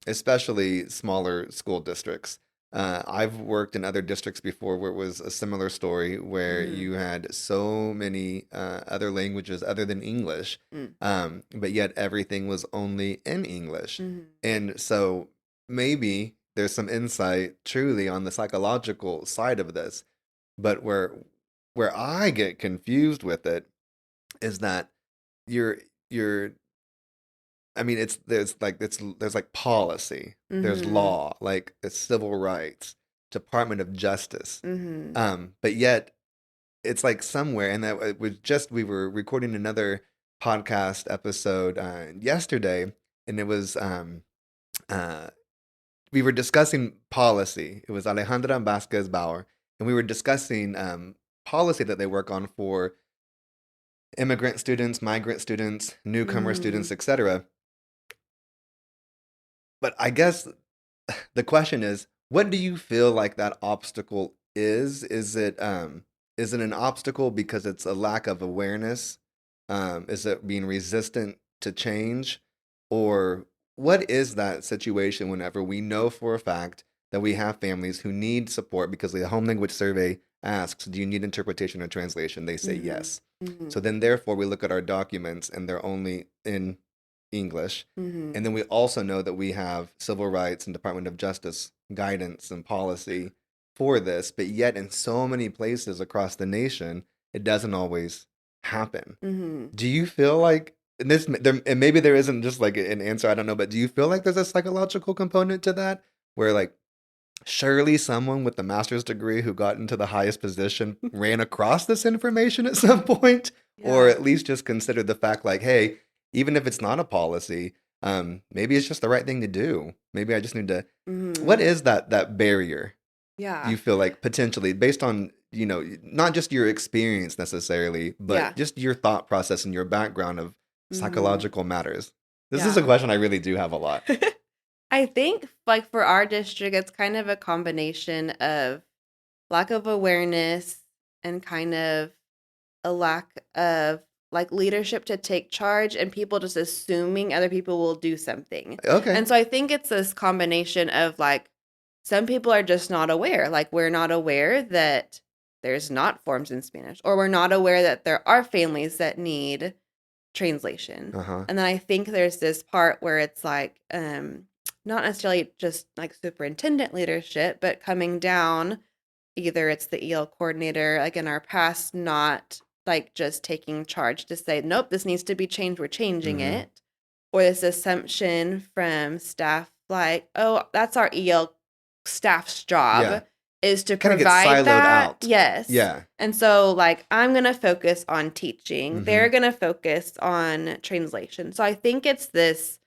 S1: especially smaller school districts. I've worked in other districts before where it was a similar story, where you had so many other languages other than English, but yet everything was only in English. And so maybe there's some insight truly on the psychological side of this. But where I get confused with it is that there's like policy, there's law, like it's civil rights, Department of Justice. But yet it's like somewhere, and that it was we were recording another podcast episode yesterday, and it was we were discussing policy. It was Alejandra Vasquez Bauer, and we were discussing policy that they work on for immigrant students, migrant students, newcomer students, etc. But I guess the question is, what do you feel like that obstacle is? Is it an obstacle because it's a lack of awareness? Is it being resistant to change? Or what is that situation whenever we know for a fact that we have families who need support because the home language survey asks, do you need interpretation or translation? They say yes. So then therefore we look at our documents and they're only in English. And then we also know that we have civil rights and Department of Justice guidance and policy for this, but yet in so many places across the nation, it doesn't always happen. Do you feel like and maybe there isn't just like an answer, I don't know, but do you feel like there's a psychological component to that where like surely someone with a master's degree who got into the highest position ran across this information at some point, or at least just considered the fact like, hey, even if it's not a policy, maybe it's just the right thing to do. Maybe I just need to. What
S3: Mhm.
S1: is that barrier
S3: Yeah.
S1: you feel like potentially based on, not just your experience necessarily,
S3: Yeah.
S1: but just your thought process and your background of
S3: Mhm.
S1: psychological matters? This is a
S3: Yeah.
S1: question I really do have a lot.
S3: I think like for our district, it's kind of a combination of lack of awareness and kind of a lack of like leadership to take charge and people just assuming other people will do something.
S1: Okay.
S3: And so I think it's this combination of like some people are just not aware. Like we're not aware that there's not forms in Spanish, or we're not aware that there are families that need translation.
S1: Uh-huh.
S3: And then I think there's this part where it's like not necessarily just like superintendent leadership, but coming down, either it's the EL coordinator, like in our past, not like just taking charge to say, nope, this needs to be changed, we're changing
S1: Mhm.
S3: it. Or this assumption from staff like, oh, that's our EL staff's job
S1: Yeah.
S3: is to
S1: Kind of get
S3: provide
S1: siloed
S3: that.
S1: out.
S3: Yes.
S1: Yeah.
S3: And so like I'm going to focus on teaching. They're
S1: Mhm.
S3: going to focus on translation. So I think it's this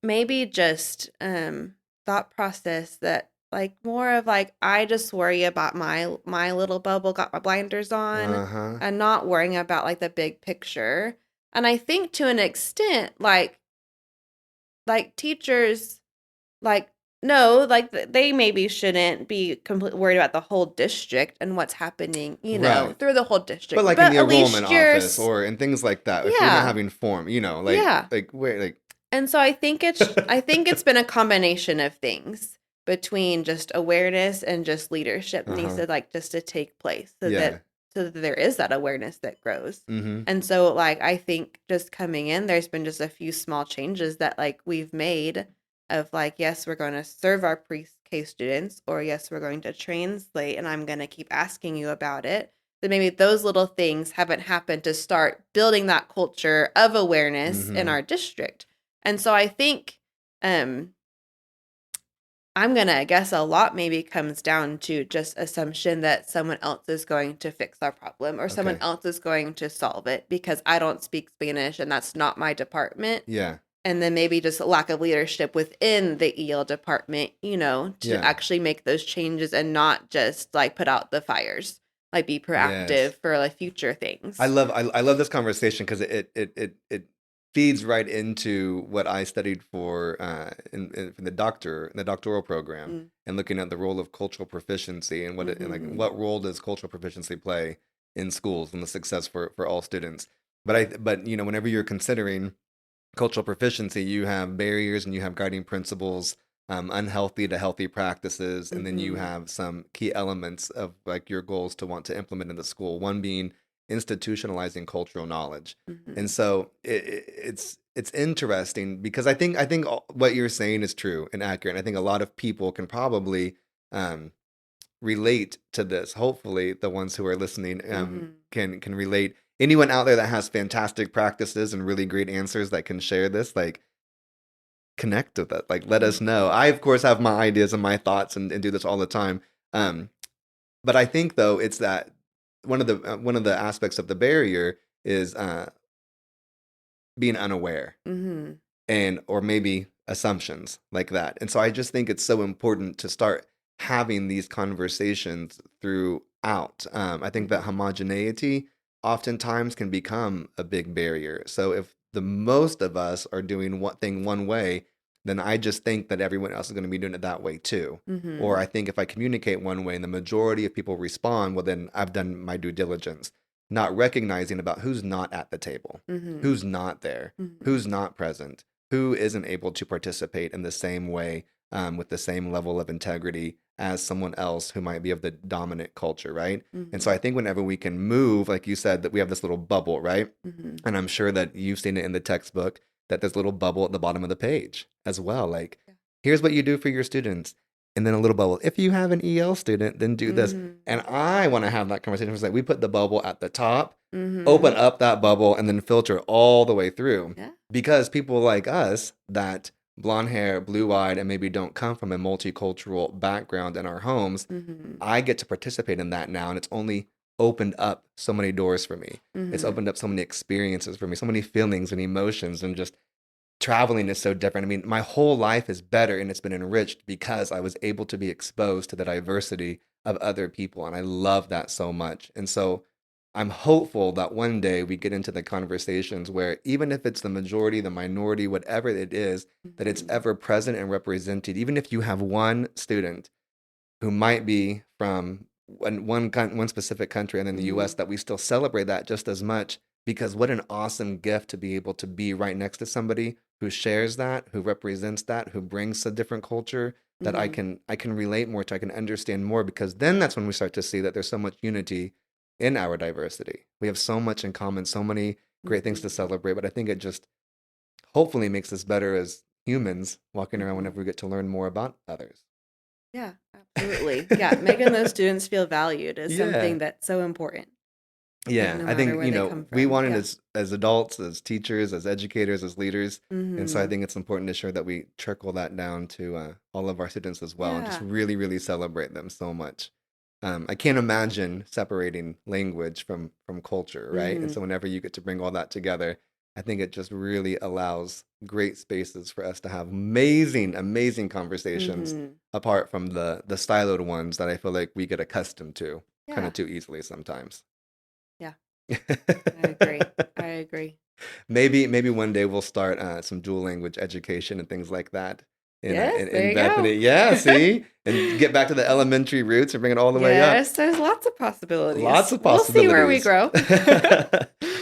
S3: maybe just thought process that like more of like I just worry about my little bubble, got my blinders on,
S1: Uh-huh.
S3: and not worrying about like the big picture. And I think to an extent like teachers like no, like they maybe shouldn't be completely worried about the whole district and what's happening,
S1: Right.
S3: through the whole district.
S1: But like in the
S3: At
S1: enrollment
S3: least you're
S1: office or in things like that, if you're not
S3: yeah.
S1: having form,
S3: Yeah.
S1: like where like
S3: And so I think it's been a combination of things between just awareness and just leadership needs
S1: Uh-huh.
S3: to like just to take place
S1: Yeah.
S3: so that there is that awareness that grows.
S1: Mm-hmm.
S3: And so like I think just coming in, there's been just a few small changes that like we've made of like, yes, we're going to serve our pre-K students, or yes, we're going to translate and I'm going to keep asking you about it. That maybe those little things haven't happened to start building that culture of awareness in
S1: Mm-hmm.
S3: our district. And so I think I'm gonna guess a lot maybe comes down to just assumption that someone else is going to fix our problem or someone
S1: Okay.
S3: else is going to solve it because I don't speak Spanish and that's not my department.
S1: Yeah.
S3: And then maybe just a lack of leadership within the EL department, to
S1: Yeah.
S3: actually make those changes and not just like put out the fires, like be proactive
S1: Yes.
S3: for like future things.
S1: I love this conversation because it feeds right into what I studied for in the doctoral program,
S3: Mm.
S1: and looking at the role of cultural proficiency and and like
S3: Mhm.
S1: what role does cultural proficiency play in schools and the success for all students. But whenever you're considering cultural proficiency, you have barriers and you have guiding principles, unhealthy to healthy practices, and then you
S3: Mhm.
S1: have some key elements of like your goals to want to implement in the school. One being institutionalizing cultural knowledge, and
S3: Mhm.
S1: so it's interesting because I think what you're saying is true and accurate. And I think a lot of people can probably um, relate to this. Hopefully, the ones who are listening
S3: Mhm.
S1: can relate. Anyone out there that has fantastic practices and really great answers that can share this, like connect with it. Like let us know.
S3: Mhm.
S1: I of course have my ideas and my thoughts and do this all the time. Um, but I think though it's that one of the aspects of the barrier is being unaware
S3: Mhm.
S1: and or maybe assumptions like that. And so I just think it's so important to start having these conversations throughout. I think that
S3: Mhm.
S1: homogeneity oftentimes can become a big barrier. So if the most of us are doing one thing one way, then I just think that everyone else is going to be doing it that way too. Or
S3: Mhm.
S1: I think if I communicate one way and the majority of people respond, well, then I've done my due diligence, not recognizing about who's not at the table,
S3: Mhm.
S1: who's not there,
S3: Mhm.
S1: who's not present, who isn't able to participate in the same way, with the same level of integrity as someone else who might be of the dominant culture, right? And so I
S3: Mhm.
S1: think whenever we can move, like you said, that we have this little bubble, right?
S3: Mhm.
S1: And I'm sure that you've seen it in the textbook that there's a little bubble at the bottom of the page as well. Like,
S3: Yeah.
S1: here's what you do for your students. And then a little bubble. If you have an EL student, then do this.
S3: Mhm.
S1: And I want to have that conversation. It's like we put the bubble at the top, open
S3: Mhm.
S1: up that bubble, and then filter all the way through.
S3: Yeah.
S1: Because people like us that blonde hair, blue eyed, and maybe don't come from a multicultural background in our homes,
S3: Mhm.
S1: I get to participate in that now. And it's only opened up so many doors for me. It's
S3: Mhm.
S1: opened up so many experiences for me, so many feelings and emotions, and just traveling is so different. I mean, my whole life is better and it's been enriched because I was able to be exposed to the diversity of other people. And I love that so much. And so I'm hopeful that one day we get into the conversations where even if it's the majority, the minority, whatever it is, that it's
S3: Mhm.
S1: ever present and represented, even if you have one student who might be from one specific country and in the US,
S3: Mhm.
S1: that we still celebrate that just as much, because what an awesome gift to be able to be right next to somebody who shares that, who represents that, who brings a different culture that
S3: Mhm.
S1: I can relate more to, I can understand more, because then that's when we start to see that there's so much unity in our diversity. We have so much in common, so many great things to
S3: Mhm.
S1: celebrate, but I think it just hopefully makes us better as humans walking around
S3: Mhm.
S1: whenever we get to learn more about others.
S3: Yeah, absolutely. Yeah, making those students feel valued is
S1: Yeah.
S3: something that's so important, like,
S1: Yeah.
S3: no
S1: I
S3: matter
S1: think,
S3: where they come
S1: we
S3: from.
S1: want it
S3: Yeah.
S1: as adults, as teachers, as educators, as leaders. And so I
S3: Mhm.
S1: think it's important to ensure that we trickle that down to all of our students as well, and just
S3: Yeah.
S1: really, really celebrate them so much. I can't imagine separating language from culture, right? And
S3: Mhm.
S1: so whenever you get to bring all that together, I think it just really allows great spaces for us to have amazing, amazing conversations
S3: Mhm.
S1: apart from the siloed ones that I feel like we get accustomed to kind
S3: Yeah.
S1: of too easily sometimes.
S3: Yeah. I agree. I agree.
S1: Maybe one day we'll start some dual language education and things like that
S3: Yes, there
S1: in
S3: you go.
S1: Bethany. Yeah, see, and get back to the elementary roots and bring it all the way up.
S3: Yes, there's lots of
S1: Lots
S3: possibilities.
S1: of
S3: We'll see where we
S1: possibilities.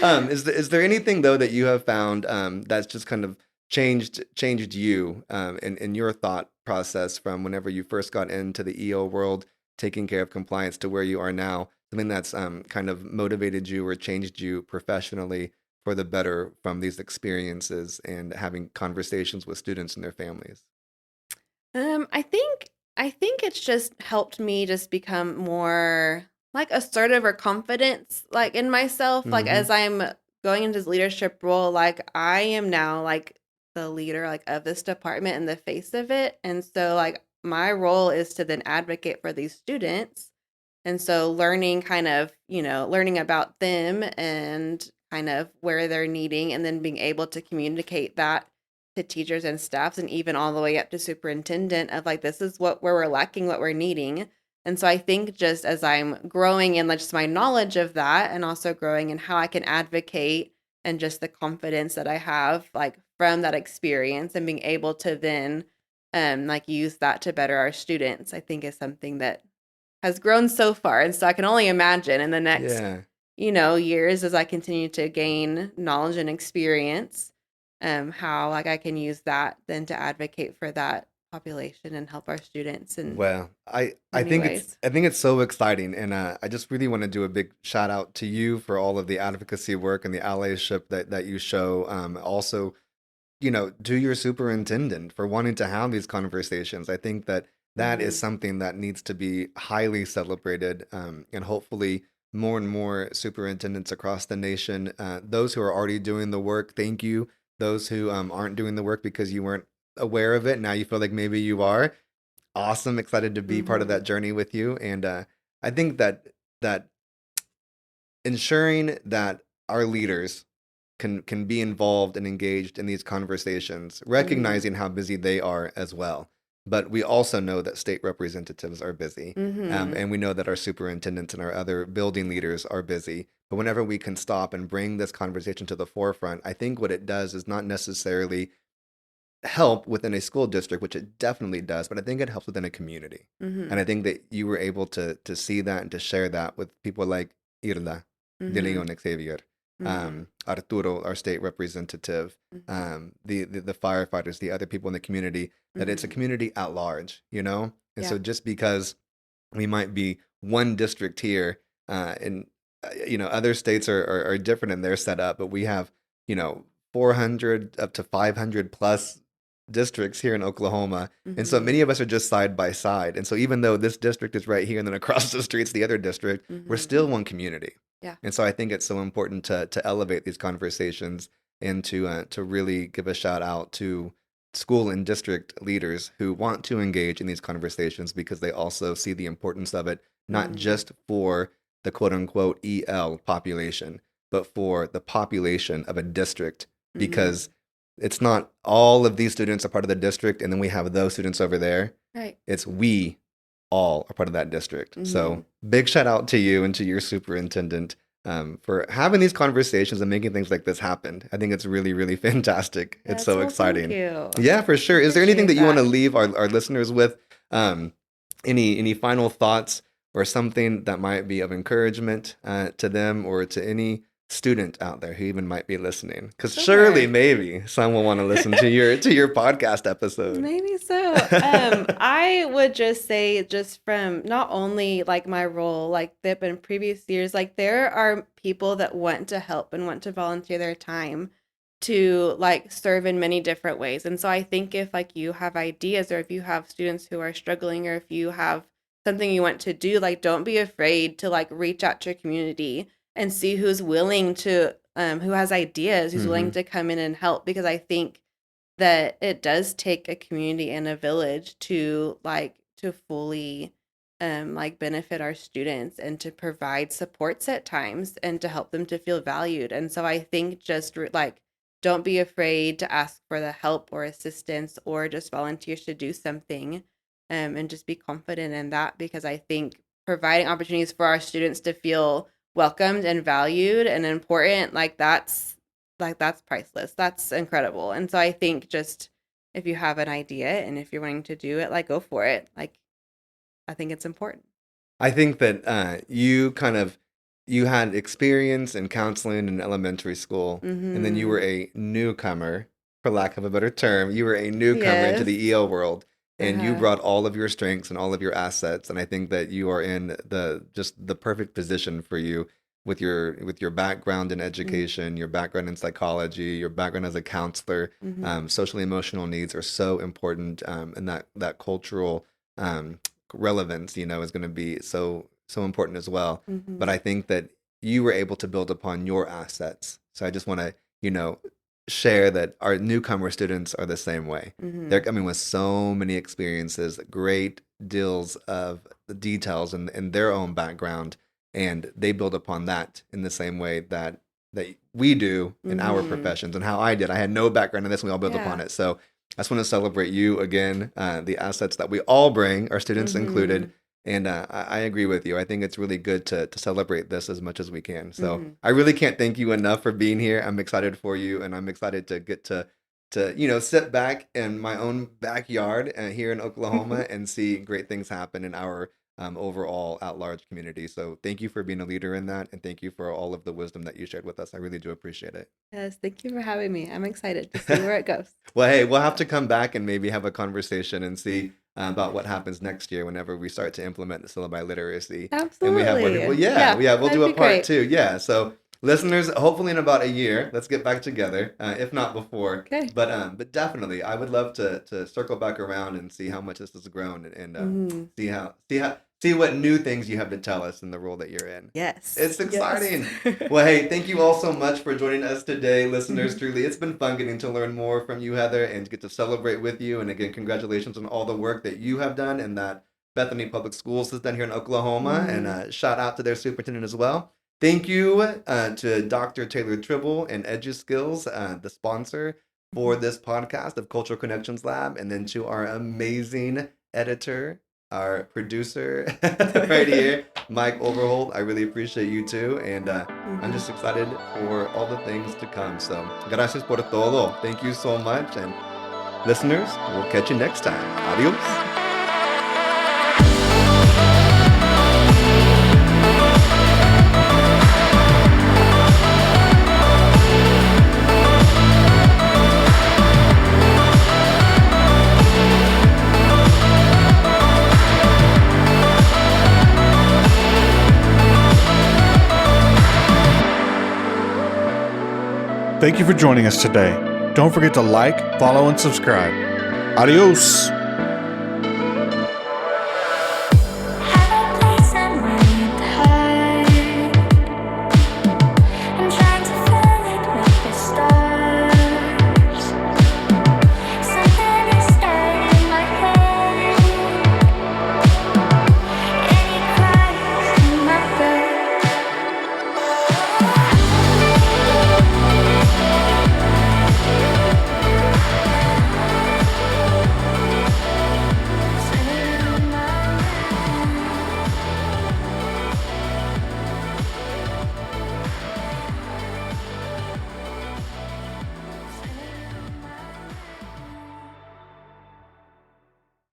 S3: grow.
S1: Is there anything though that you have found that's just kind of changed you in your thought process from whenever you first got into the EO world, taking care of compliance, to where you are now? Something that's kind of motivated you or changed you professionally for the better from these experiences and having conversations with students and their families?
S3: I think it's just helped me just become more like assertive or confidence like in myself. Like
S1: Mm-hmm.
S3: as I'm going into this leadership role, like I am now like the leader like of this department and the face of it. And so like my role is to then advocate for these students. And so learning kind of, learning about them and kind of where they're needing and then being able to communicate that to teachers and staffs and even all the way up to superintendent of like this is where we're lacking, what we're needing. And so I think just as I'm growing in like just my knowledge of that and also growing in how I can advocate and just the confidence that I have like from that experience and being able to then like use that to better our students, I think is something that has grown so far. And so I can only imagine in the next,
S1: Yeah.
S3: years as I continue to gain knowledge and experience, how like I can use that then to advocate for that population and help our students in
S1: Well,
S3: many ways.
S1: I think it's so exciting, and I just really want to do a big shout out to you for all of the advocacy work and the allyship that you show. Also, to your superintendent for wanting to have these conversations. I think that that is
S3: Mhm.
S1: something that needs to be highly celebrated, and hopefully more and more superintendents across the nation, those who are already doing the work, thank you. Those who aren't doing the work because you weren't aware of it, now you feel like maybe you are. Awesome, excited to be part of that
S3: Mhm.
S1: journey with you, and I think that ensuring that our leaders can be involved and engaged in these conversations,
S3: Mhm.
S1: recognizing how busy they are as well. But we also know that state representatives are busy,
S3: Mhm.
S1: and we know that our superintendents and our other building leaders are busy. But whenever we can stop and bring this conversation to the forefront, I think what it does is not necessarily help within a school district, which it definitely does, but I think it helps within a community. And
S3: Mhm.
S1: I think that you were able to see that and to share that with people like Irla de
S3: Mhm.
S1: Leon Xavier,
S3: Mhm.
S1: Arturo, our state representative,
S3: Mhm.
S1: the firefighters, the other people in the community, that it's a
S3: Mhm.
S1: community at large, you know? And
S3: Yeah.
S1: so just because we might be one district here, and other states are different in their setup, but we have, you know, 400 up to 500 plus districts here in Oklahoma. And so
S3: Mhm.
S1: many of us are just side by side. And so even though this district is right here and then across the street's the other district, we're
S3: Mhm.
S1: still one community.
S3: Yeah.
S1: And so I think it's so important to elevate these conversations and to really give a shout out to school and district leaders who want to engage in these conversations, because they also see the importance of it, not
S3: Mhm.
S1: just for the quote unquote EL population, but for the population of a district, because it's not all of these students are part of the district and then we have those students over there.
S3: Right.
S1: It's we all are part of that district. So big shout out to you and to your superintendent for having these conversations and making things like this happen. I think it's really, really fantastic. It's so exciting.
S3: Thank you.
S1: Yeah, for sure. Is there anything that you want to leave our listeners with? Any final thoughts or something that might be of encouragement to them or to any student out there who even might be listening? Because surely maybe some will want to listen to your podcast episode.
S3: Maybe so. I would just say, just from not only like my role, like that, but in previous years, like there are people that want to help and want to volunteer their time to like serve in many different ways. And so I think if like you have ideas, or if you have students who are struggling, or if you have something you want to do, like don't be afraid to like reach out to your community and see who's willing to, who has ideas, who's willing to come in and help. Because I think that it does take a community and a village to fully like benefit our students and to provide supports at times and to help them to feel valued. And so I think just like, don't be afraid to ask for the help or assistance or just volunteers to do something, and just be confident in that, because I think providing opportunities for our students to feel welcomed and valued and important, that's priceless. That's incredible. And so I think just if you have an idea and if you're wanting to do it, like go for it. Like I think it's important.
S1: I think that you had experience in counseling in elementary school, and then you were a newcomer, for lack of a better term. You were a newcomer into the EL world, and you brought all of your strengths and all of your assets. And I think that you are in the perfect position for you with your background in education, your background in psychology, your background as a counselor. Social emotional needs are so important, and that cultural relevance, is going to be so important as well. But I think that you were able to build upon your assets. So I just want to, share that our newcomer students are the same way. They're coming with so many experiences, great deals of the details in their own background, and they build upon that in the same way that we do in our professions, and how I did. I had no background in this, and we all build upon it. So I just want to celebrate you again, the assets that we all bring, our students included. And I agree with you. I think it's really good to celebrate this as much as we can. So I really can't thank you enough for being here. I'm excited for you, and I'm excited to get to sit back in my own backyard here in Oklahoma and see great things happen in our overall at-large community. So thank you for being a leader in that, and thank you for all of the wisdom that you shared with us. I really do appreciate it.
S3: Yes, thank you for having me. I'm excited to see where it goes.
S1: Well, hey, we'll have to come back and maybe have a conversation and see about what happens next year whenever we start to implement the syllabi literacy.
S3: Absolutely.
S1: And we'll do a part 2. Yeah. So listeners, hopefully in about a year, let's get back together, if not before.
S3: Okay.
S1: But definitely, I would love to circle back around and see how much this has grown, and see what new things you have to tell us in the role that you're in.
S3: Yes.
S1: It's exciting. Well, hey, thank you all so much for joining us today, listeners. Truly, it's been fun getting to learn more from you, Heather, and to get to celebrate with you. And again, congratulations on all the work that you have done and that Bethany Public Schools has done here in Oklahoma. And shout out to their superintendent as well. Thank you to Dr. Taylor Tribble and EduSkills, the sponsor for this podcast of Cultural Connections Lab, and then to our amazing editor, our producer right here, Mike Overholt. I really appreciate you too, and I'm just excited for all the things to come. So, gracias por todo. Thank you so much, and listeners, we'll catch you next time. Adios.
S4: Thank you for joining us today. Don't forget to like, follow, and subscribe. Adios!